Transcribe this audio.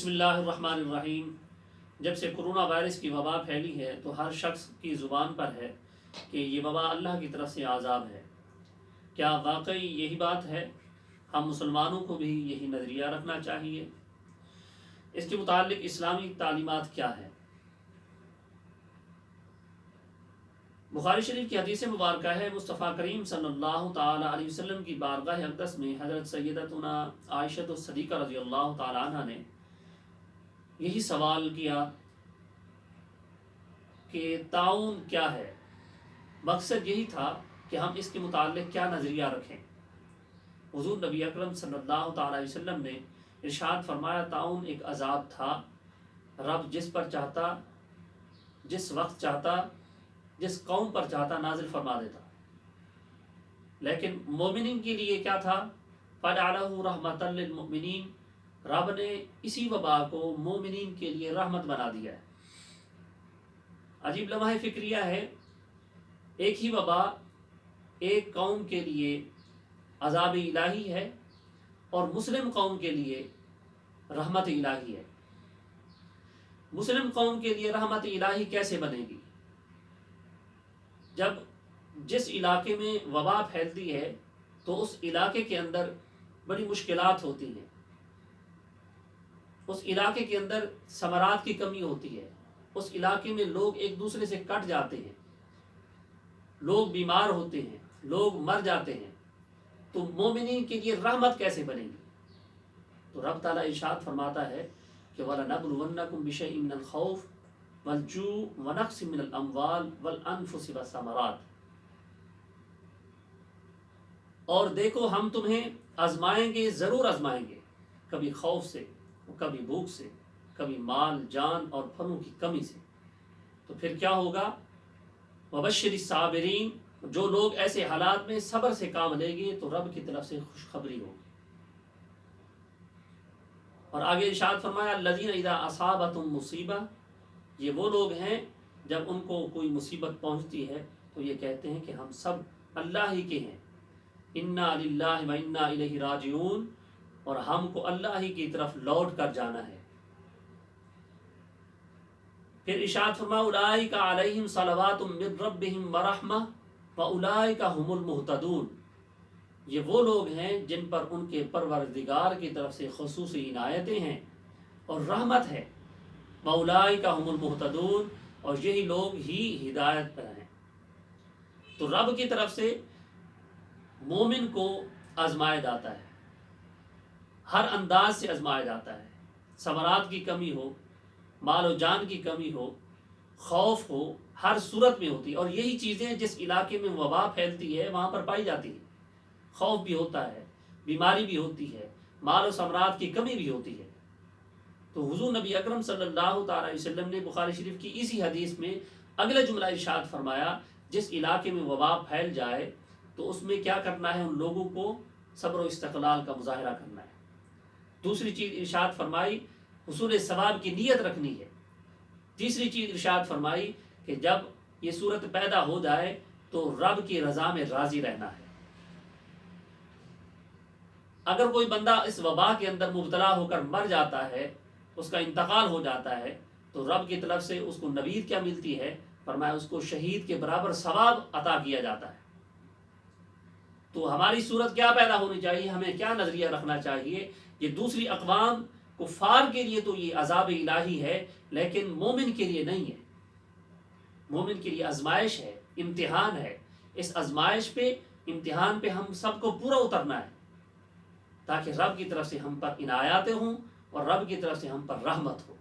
بسم اللہ الرحمن الرحیم۔ جب سے کرونا وائرس کی وبا پھیلی ہے تو ہر شخص کی زبان پر ہے کہ یہ وبا اللہ کی طرف سے عذاب ہے۔ کیا واقعی یہی بات ہے؟ ہم مسلمانوں کو بھی یہی نظریہ رکھنا چاہیے۔ اس کے متعلق اسلامی تعلیمات کیا ہے؟ بخاری شریف کی حدیث مبارکہ ہے، مصطفیٰ کریم صلی اللہ تعالی علیہ وسلم کی بارگاہ اقدس میں حضرت سیدتنا عائشہ الصدیقہ رضی اللہ تعالی عنہ نے یہی سوال کیا کہ طاعون کیا ہے۔ مقصد یہی تھا کہ ہم اس کے متعلق کیا نظریہ رکھیں۔ حضور نبی اکرم صلی اللہ تعالی علیہ وسلم نے ارشاد فرمایا، طاعون ایک عذاب تھا، رب جس پر چاہتا، جس وقت چاہتا، جس قوم پر چاہتا نازل فرما دیتا، لیکن مومنین کے لیے کیا تھا؟ فَجَعَلَهُ رَحْمَةً لِّلْمُؤْمِنِينَ، رب نے اسی وبا کو مومنین کے لیے رحمت بنا دیا ہے۔ عجیب لمحہ فکریہ ہے، ایک ہی وبا ایک قوم کے لیے عذاب الہی ہے اور مسلم قوم کے لیے رحمت الہی ہے۔ مسلم قوم کے لیے رحمت الہی کیسے بنے گی؟ جب جس علاقے میں وبا پھیلتی ہے تو اس علاقے کے اندر بڑی مشکلات ہوتی ہیں، اس علاقے کے اندر ثمرات کی کمی ہوتی ہے، اس علاقے میں لوگ ایک دوسرے سے کٹ جاتے ہیں، لوگ بیمار ہوتے ہیں، لوگ مر جاتے ہیں، تو مومنین کے لیے رحمت کیسے بنے گی؟ تو رب تعالیٰ ارشاد فرماتا ہے کہ وَلَنَبْلُوَنَّكُمْ بِشَيْءٍ مِّنَ الْخَوْفِ وَالْجُوعِ وَنَقْصٍ مِّنَ الْأَمْوَالِ وَالْأَنفُسِ وَالثَّمَرَاتِ، اور دیکھو ہم تمہیں آزمائیں گے، ضرور آزمائیں گے، کبھی خوف سے، کبھی بھوک سے، کبھی مال جان اور پھلوں کی کمی سے۔ تو پھر کیا ہوگا؟ وَبَشِّرِ الصَّابِرِينَ، جو لوگ ایسے حالات میں صبر سے کام لیں گے تو رب کی طرف سے خوشخبری ہوگی۔ اور آگے ارشاد فرمایا الَّذِينَ إِذَا أَصَابَتْهُمْ مُصِیبَةٌ، یہ وہ لوگ ہیں جب ان کو کوئی مصیبت پہنچتی ہے تو یہ کہتے ہیں کہ ہم سب اللہ ہی کے ہیں، اِنَّا لِلَّهِ وَإِنَّا إِلَيْهِ رَاجِعُونَ، اور ہم کو اللہ ہی کی طرف لوٹ کر جانا ہے۔ پھر ارشاد فرمایا اولئک علیہم صلوات من ربہم ورحمہ واولئک هم المہتدون، یہ وہ لوگ ہیں جن پر ان کے پروردگار کی طرف سے خصوصی عنایتیں ہیں اور رحمت ہے، واولئک هم المہتدون، اور یہی لوگ ہی ہدایت پر ہیں۔ تو رب کی طرف سے مومن کو آزمایا جاتا ہے، ہر انداز سے آزمایا جاتا ہے، ثمرات کی کمی ہو، مال و جان کی کمی ہو، خوف ہو، ہر صورت میں ہوتی ہے۔ اور یہی چیزیں جس علاقے میں وبا پھیلتی ہے وہاں پر پائی جاتی ہیں۔ خوف بھی ہوتا ہے، بیماری بھی ہوتی ہے، مال و ثمرات کی کمی بھی ہوتی ہے۔ تو حضور نبی اکرم صلی اللہ تعالی علیہ وسلم نے بخاری شریف کی اسی حدیث میں اگلا جملہ ارشاد فرمایا، جس علاقے میں وبا پھیل جائے تو اس میں کیا کرنا ہے؟ ان لوگوں کو صبر و استقلال کا مظاہرہ کرنا ہے۔ دوسری چیز ارشاد فرمائی حصول ثواب کی نیت رکھنی ہے۔ تیسری چیز ارشاد فرمائی کہ جب یہ صورت پیدا ہو جائے تو رب کی رضا میں راضی رہنا ہے۔ اگر کوئی بندہ اس وبا کے اندر مبتلا ہو کر مر جاتا ہے، اس کا انتقال ہو جاتا ہے، تو رب کی طرف سے اس کو نوید کیا ملتی ہے؟ فرمایا اس کو شہید کے برابر ثواب عطا کیا جاتا ہے۔ تو ہماری صورت کیا پیدا ہونی چاہیے؟ ہمیں کیا نظریہ رکھنا چاہیے؟ یہ دوسری اقوام کفار کے لیے تو یہ عذاب الہی ہے، لیکن مومن کے لیے نہیں ہے۔ مومن کے لیے آزمائش ہے، امتحان ہے۔ اس آزمائش پہ، امتحان پہ ہم سب کو پورا اترنا ہے، تاکہ رب کی طرف سے ہم پر عنایاتیں ہوں اور رب کی طرف سے ہم پر رحمت ہو۔